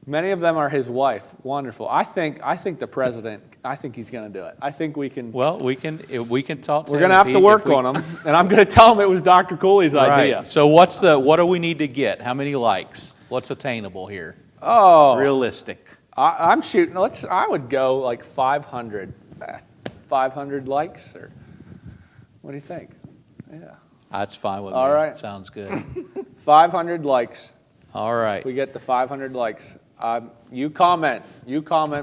Many of them are his wife. Wonderful. I think the president, I think he's going to do it. I think we can. well, we can talk to We're him going to have if to he- work if we- on them, and I'm going to tell him it was Dr. Cooley's idea. Right. So what do we need to get? How many likes? What's attainable here? Oh, Realistic. I'm shooting. I would go like 500. 500 likes, or what do you think? Yeah, That's fine with me. All right. Sounds good. 500 likes. All right. We get to 500 likes. You comment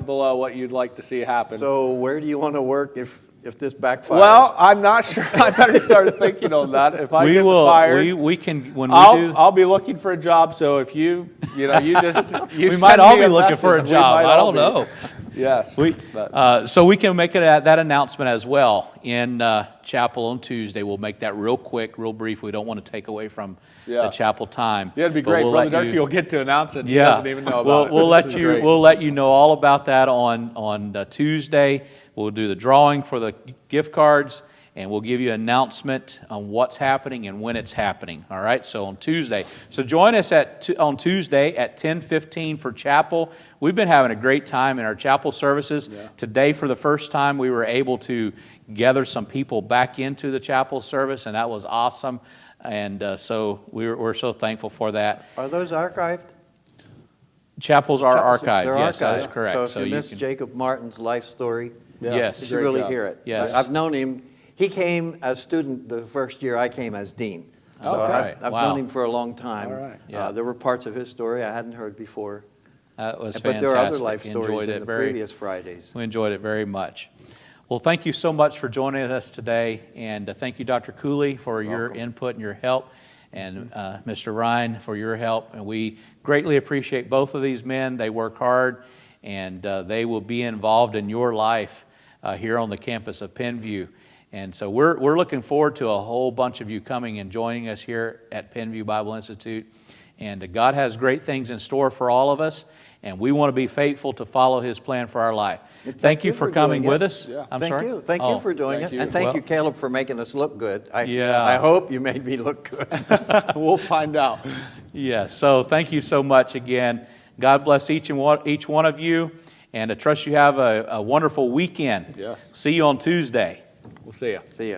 below what you'd like to see happen. So where do you want to work if this backfires? Well, I'm not sure. I better start thinking on that. If I We get will. fired, We can when we do. I'll be looking for a job. So if you just We send might all me be a looking for a message, we job. might I all don't be. know. Yes. So we can make that announcement as well in chapel on Tuesday. We'll make that real quick, real brief. We don't want to take away from the chapel time. Yeah, it'd be But great. we'll Brother let Durkee you- will get to announce it. He Yeah, doesn't even know about it. We'll This let is you. great. We'll let you know all about that on Tuesday. We'll do the drawing for the gift cards, and we'll give you an announcement on what's happening and when it's happening. All right. So on Tuesday. So join us on Tuesday at 10:15 for chapel. We've been having a great time in our chapel services. Yeah. Today, for the first time, we were able to gather some people back into the chapel service, and that was awesome. And so we're so thankful for that. Are those archived? Chapels are Chapels, archived. they're Yes, that is archived. correct. So if you miss Jacob Martin's life story, Yeah, Yes. you it's a should great really job. hear it. Yes. I've known him. He came as student the first year I came as dean. So Okay. I've Wow. known him for a long time. All right. Yeah. There were parts of his story I hadn't heard before. That was But there are other fantastic. life stories Enjoyed in it the very. previous Fridays. We enjoyed it very much. Well, thank you so much for joining us today, and thank you, Dr. Cooley, for your input and your help, and Mr. Ryan for your help. And we greatly appreciate both of these men. They work hard, and they will be involved in your life here on the campus of Penview. And so we're looking forward to a whole bunch of you coming and joining us here at Penview Bible Institute. And God has great things in store for all of us, and we want to be faithful to follow His plan for our life. Thank you for coming doing it. with us. Yeah. I'm Thank sorry? you. Thank Oh, you for doing thank it. you. And thank Well- you, Caleb, for making us look good. Yeah. I hope you made me look good. We'll find out. Yeah, so thank you so much again. God bless each one of you, and I trust you have a wonderful weekend. Yes. See you on Tuesday. We'll see you. See ya.